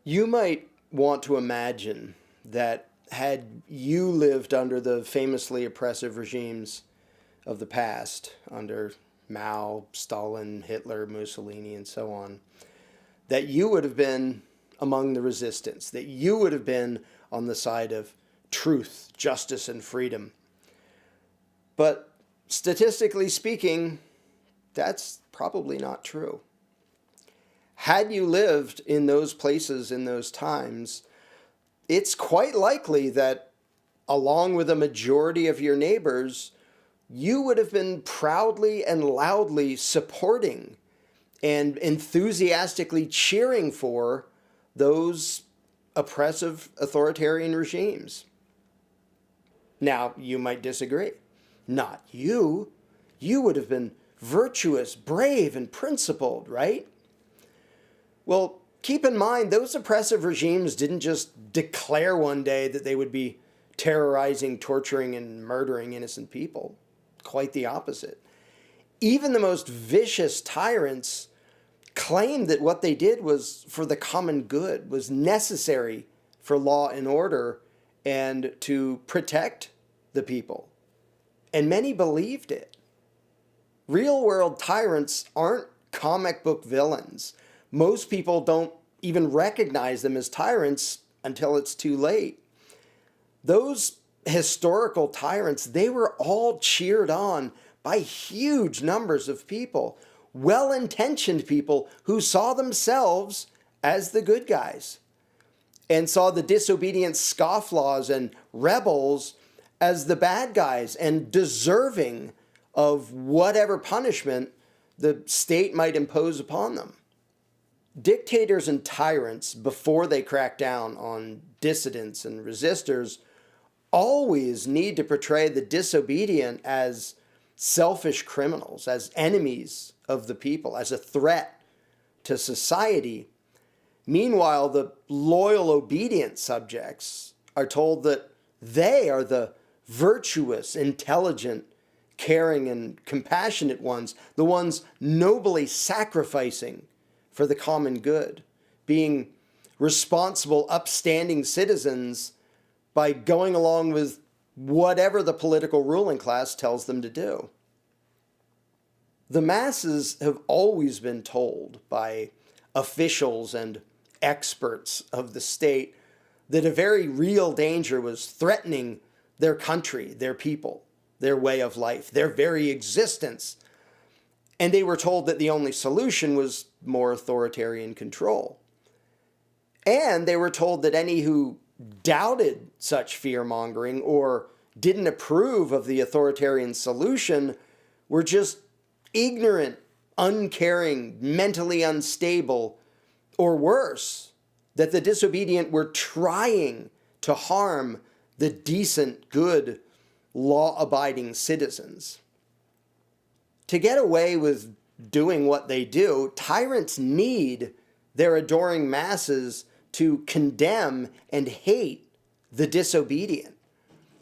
You might want to imagine that had you lived under the famously oppressive regimes of the past, under Mao, Stalin, Hitler, Mussolini, and so on, that you would have been among the resistance, that you would have been on the side of truth, justice, and freedom. But statistically speaking, that's probably not true. Had you lived in those places in those times, it's quite likely that along with a majority of your neighbors, you would have been proudly and loudly supporting and enthusiastically cheering for those oppressive authoritarian regimes. Now, you might disagree. Not you. You would have been virtuous, brave, and principled, right? Well, keep in mind, those oppressive regimes didn't just declare one day that they would be terrorizing, torturing, and murdering innocent people. Quite the opposite. Even the most vicious tyrants claimed that what they did was for the common good, was necessary for law and order, and to protect the people. And many believed it. Real-world tyrants aren't comic book villains. Most people don't even recognize them as tyrants until it's too late. Those historical tyrants, they were all cheered on by huge numbers of people, well-intentioned people who saw themselves as the good guys and saw the disobedient scofflaws and rebels as the bad guys and deserving of whatever punishment the state might impose upon them. Dictators and tyrants, before they crack down on dissidents and resistors, always need to portray the disobedient as selfish criminals, as enemies of the people, as a threat to society. Meanwhile, the loyal, obedient subjects are told that they are the virtuous, intelligent, caring, and compassionate ones, the ones nobly sacrificing for the common good, being responsible, upstanding citizens by going along with whatever the political ruling class tells them to do. The masses have always been told by officials and experts of the state that a very real danger was threatening their country, their people, their way of life, their very existence. And they were told that the only solution was more authoritarian control. And they were told that any who doubted such fear-mongering or didn't approve of the authoritarian solution were just ignorant, uncaring, mentally unstable, or worse, that the disobedient were trying to harm the decent, good, law-abiding citizens. To get away with doing what they do, tyrants need their adoring masses to condemn and hate the disobedient,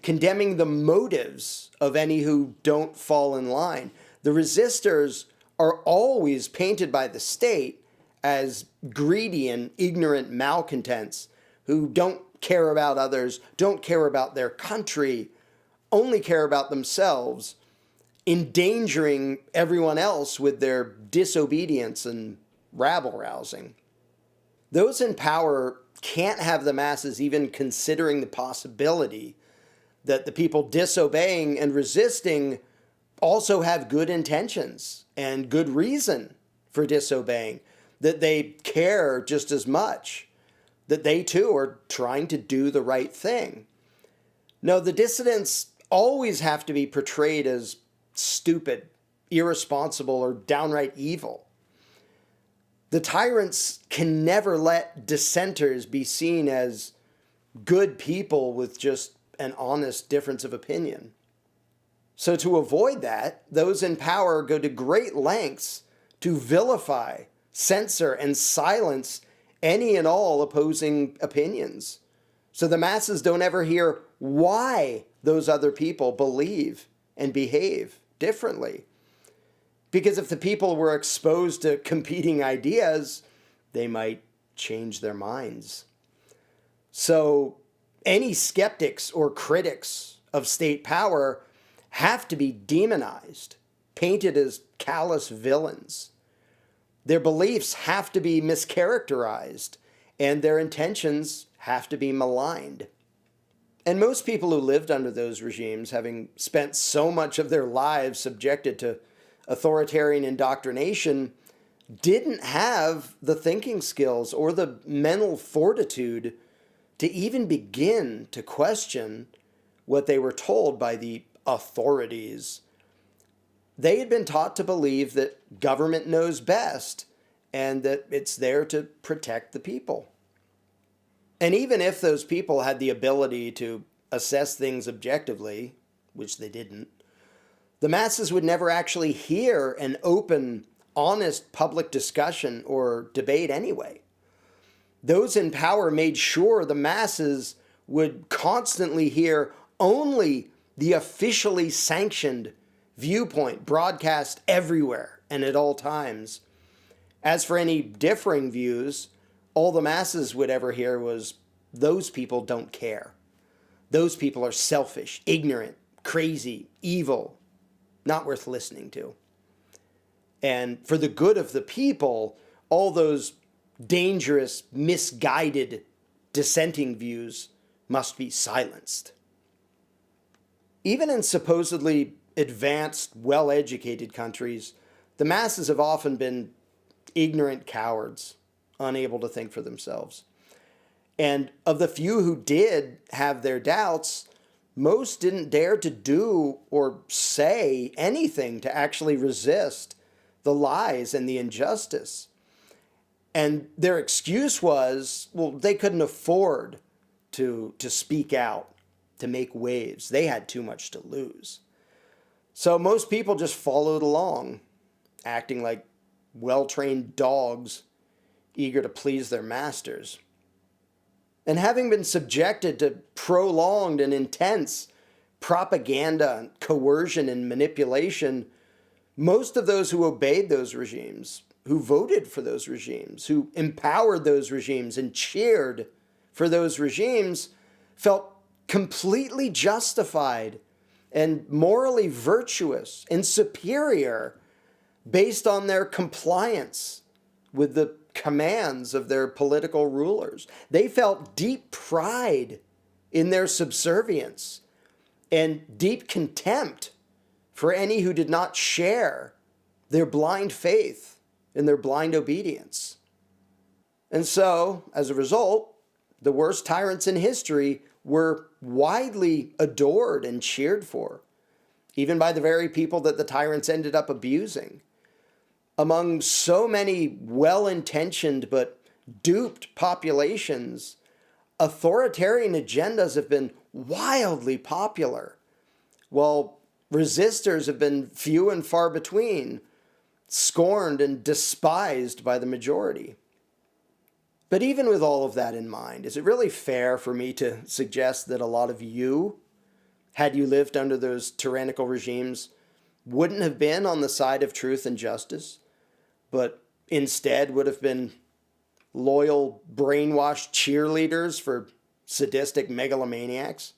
condemning the motives of any who don't fall in line. The resistors are always painted by the state as greedy and ignorant malcontents who don't care about others, don't care about their country, only care about themselves, endangering everyone else with their disobedience and rabble-rousing. Those in power can't have the masses even considering the possibility that the people disobeying and resisting also have good intentions and good reason for disobeying, that they care just as much, that they too are trying to do the right thing. No, the dissidents always have to be portrayed as stupid, irresponsible, or downright evil. The tyrants can never let dissenters be seen as good people with just an honest difference of opinion. So to avoid that, those in power go to great lengths to vilify, censor, and silence any and all opposing opinions. So the masses don't ever hear why those other people believe and behave differently. Because if the people were exposed to competing ideas, they might change their minds. So any skeptics or critics of state power have to be demonized, painted as callous villains. Their beliefs have to be mischaracterized, and their intentions have to be maligned. And most people who lived under those regimes, having spent so much of their lives subjected to authoritarian indoctrination, didn't have the thinking skills or the mental fortitude to even begin to question what they were told by the authorities. They had been taught to believe that government knows best and that it's there to protect the people. And even if those people had the ability to assess things objectively, which they didn't, the masses would never actually hear an open, honest public discussion or debate anyway. Those in power made sure the masses would constantly hear only the officially sanctioned viewpoint broadcast everywhere and at all times. As for any differing views, all the masses would ever hear was, those people don't care. Those people are selfish, ignorant, crazy, evil, not worth listening to. And for the good of the people, all those dangerous, misguided, dissenting views must be silenced. Even in supposedly advanced, well-educated countries, the masses have often been ignorant cowards, unable to think for themselves. And of the few who did have their doubts, most didn't dare to do or say anything to actually resist the lies and the injustice. And their excuse was, well, they couldn't afford to speak out, to make waves. They had too much to lose. So most people just followed along, acting like well-trained dogs, eager to please their masters. And having been subjected to prolonged and intense propaganda, coercion, and manipulation, most of those who obeyed those regimes, who voted for those regimes, who empowered those regimes and cheered for those regimes, felt completely justified and morally virtuous and superior based on their compliance with the commands of their political rulers. They felt deep pride in their subservience and deep contempt for any who did not share their blind faith and their blind obedience. And so, as a result, the worst tyrants in history were widely adored and cheered for, even by the very people that the tyrants ended up abusing. Among so many well-intentioned but duped populations, authoritarian agendas have been wildly popular, while resistors have been few and far between, scorned and despised by the majority. But even with all of that in mind, is it really fair for me to suggest that a lot of you, had you lived under those tyrannical regimes, wouldn't have been on the side of truth and justice, but instead would have been loyal, brainwashed cheerleaders for sadistic megalomaniacs?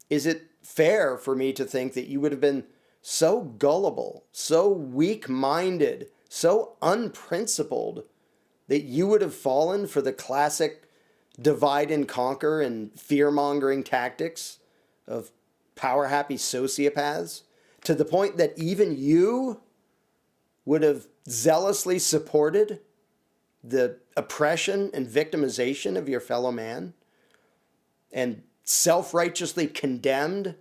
Is it fair for me to think that you would have been so gullible, so weak-minded, so unprincipled, that you would have fallen for the classic divide and conquer and fear-mongering tactics of power-happy sociopaths, to the point that even you would have zealously supported the oppression and victimization of your fellow man, and self-righteously condemned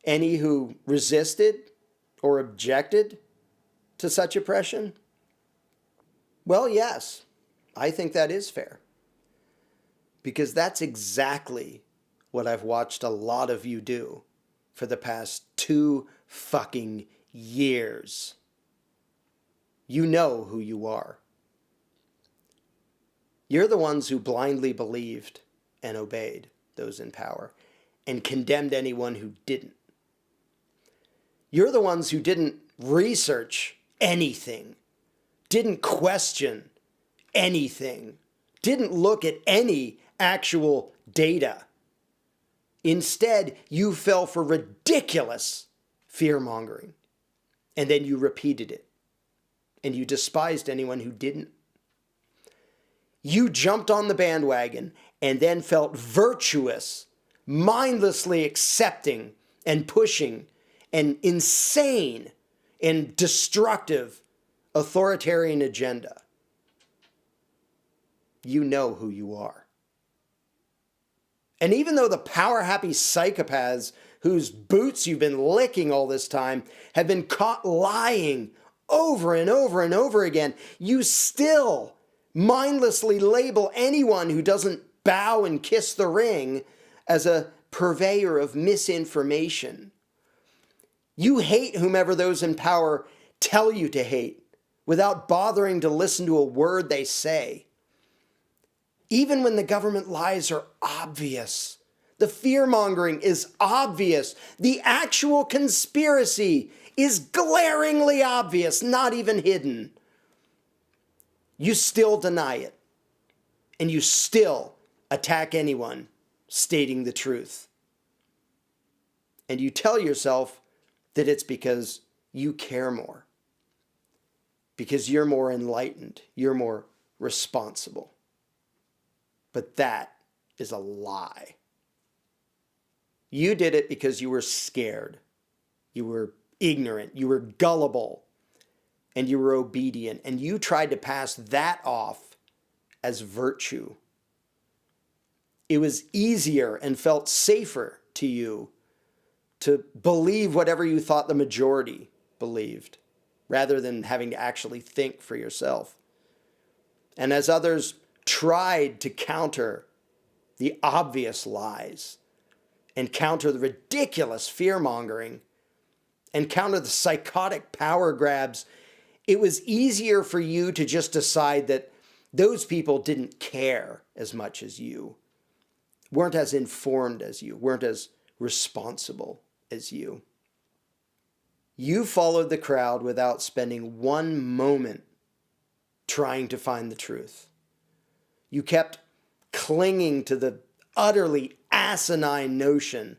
any who resisted or objected to such oppression? Well, yes, I think that is fair. Because that's exactly what I've watched a lot of you do for the past 2 fucking years. You know who you are. You're the ones who blindly believed and obeyed those in power and condemned anyone who didn't. You're the ones who didn't research anything, didn't question anything, didn't look at any actual data. Instead, you fell for ridiculous fear-mongering, and then you repeated it, and you despised anyone who didn't. You jumped on the bandwagon and then felt virtuous, mindlessly accepting and pushing an insane and destructive authoritarian agenda. You know who you are. And even though the power-happy psychopaths whose boots you've been licking all this time have been caught lying over and over and over again, you still mindlessly label anyone who doesn't bow and kiss the ring as a purveyor of misinformation. You hate whomever those in power tell you to hate without bothering to listen to a word they say. Even when the government lies are obvious, the fear-mongering is obvious, the actual conspiracy is glaringly obvious, not even hidden, you still deny it, and you still attack anyone stating the truth. And you tell yourself that it's because you care more, because you're more enlightened, you're more responsible. But that is a lie. You did it because you were scared, you were ignorant, you were gullible, and you were obedient, and you tried to pass that off as virtue. It was easier and felt safer to you to believe whatever you thought the majority believed, rather than having to actually think for yourself. And as others tried to counter the obvious lies, and counter the ridiculous fear-mongering, and counter the psychotic power grabs, it was easier for you to just decide that those people didn't care as much as you, weren't as informed as you, weren't as responsible as you. You followed the crowd without spending one moment trying to find the truth. You kept clinging to the utterly asinine notion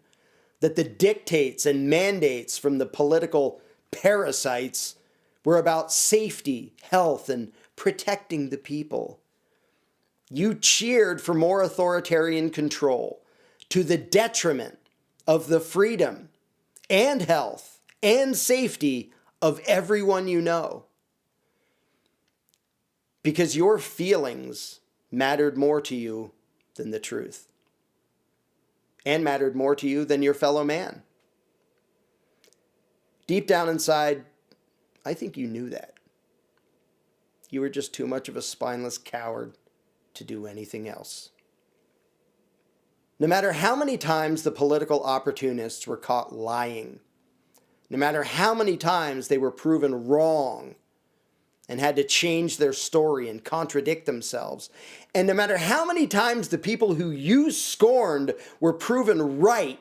that the dictates and mandates from the political parasites were about safety, health, and protecting the people. You cheered for more authoritarian control to the detriment of the freedom and health and safety of everyone you know. Because your feelings mattered more to you than the truth, and mattered more to you than your fellow man. Deep down inside, I think you knew that. You were just too much of a spineless coward to do anything else. No matter how many times the political opportunists were caught lying, no matter how many times they were proven wrong and had to change their story and contradict themselves, and no matter how many times the people who you scorned were proven right,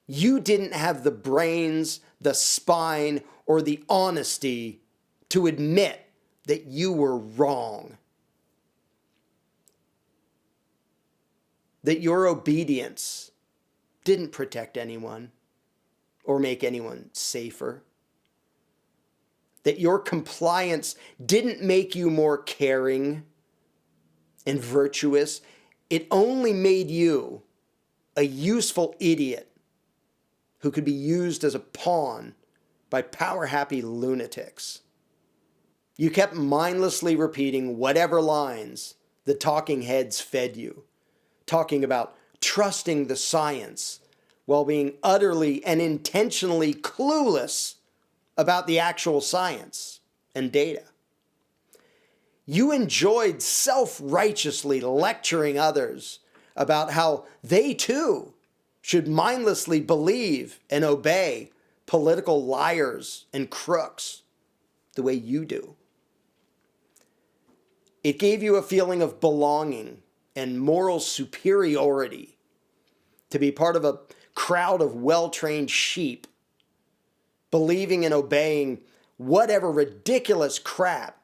you didn't have the brains, the spine, or the honesty to admit that you were wrong. That your obedience didn't protect anyone or make anyone safer. That your compliance didn't make you more caring and virtuous. It only made you a useful idiot who could be used as a pawn by power-happy lunatics. You kept mindlessly repeating whatever lines the talking heads fed you, talking about trusting the science while being utterly and intentionally clueless about the actual science and data. You enjoyed self-righteously lecturing others about how they too should mindlessly believe and obey political liars and crooks the way you do. It gave you a feeling of belonging and moral superiority to be part of a crowd of well-trained sheep, believing and obeying whatever ridiculous crap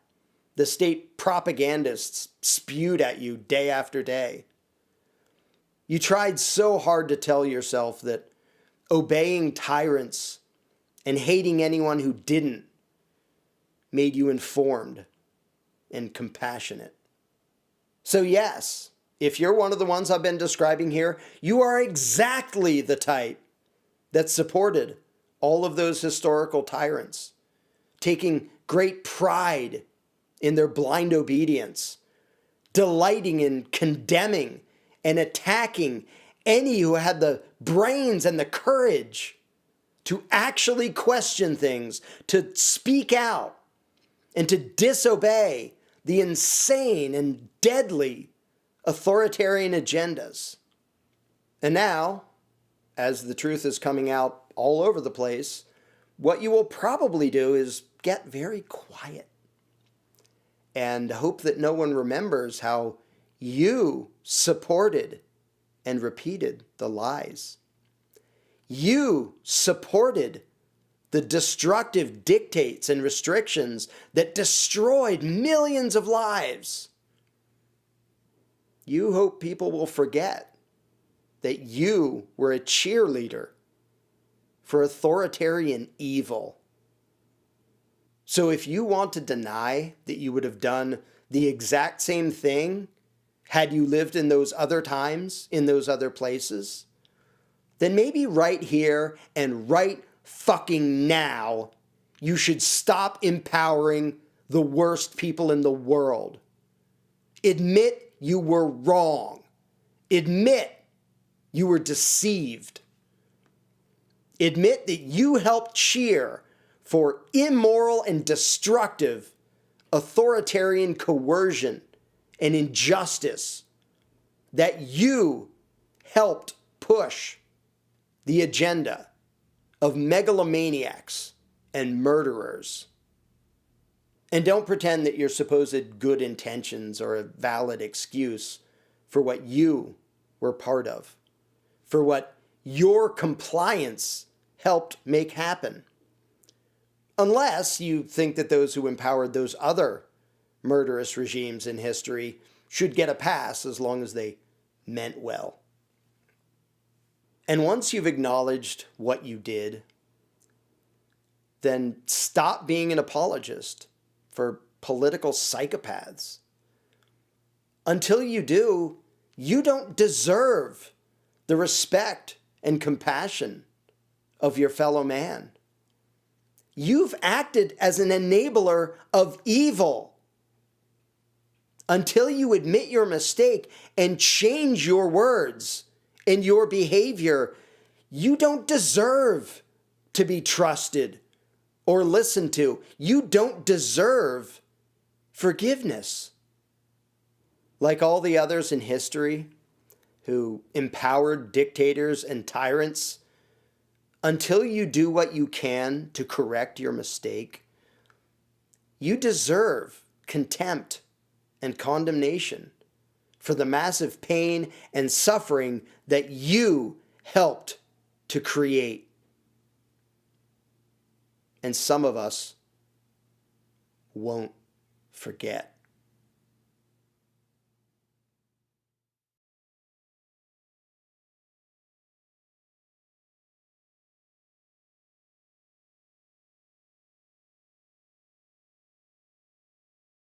the state propagandists spewed at you day after day. You tried so hard to tell yourself that obeying tyrants and hating anyone who didn't made you informed and compassionate. So yes, if you're one of the ones I've been describing here, you are exactly the type that supported all of those historical tyrants, taking great pride in their blind obedience, delighting in condemning and attacking any who had the brains and the courage to actually question things, to speak out, and to disobey the insane and deadly authoritarian agendas. And now, as the truth is coming out all over the place, what you will probably do is get very quiet and hope that no one remembers how you supported and repeated the lies. You supported the destructive dictates and restrictions that destroyed millions of lives. You hope people will forget that you were a cheerleader for authoritarian evil. So if you want to deny that you would have done the exact same thing had you lived in those other times, in those other places, then maybe right here and right fucking now, you should stop empowering the worst people in the world. Admit you were wrong. Admit you were deceived. Admit that you helped cheer for immoral and destructive authoritarian coercion and injustice, that you helped push the agenda of megalomaniacs and murderers. And don't pretend that your supposed good intentions are a valid excuse for what you were part of, for what your compliance helped make happen. Unless you think that those who empowered those other murderous regimes in history should get a pass as long as they meant well. And once you've acknowledged what you did, then stop being an apologist for political psychopaths. Until you do, you don't deserve the respect and compassion of your fellow man. You've acted as an enabler of evil. Until you admit your mistake and change your words and your behavior, you don't deserve to be trusted or listened to. You don't deserve forgiveness. Like all the others in history who empowered dictators and tyrants, until you do what you can to correct your mistake, you deserve contempt and condemnation for the massive pain and suffering that you helped to create. And some of us won't forget.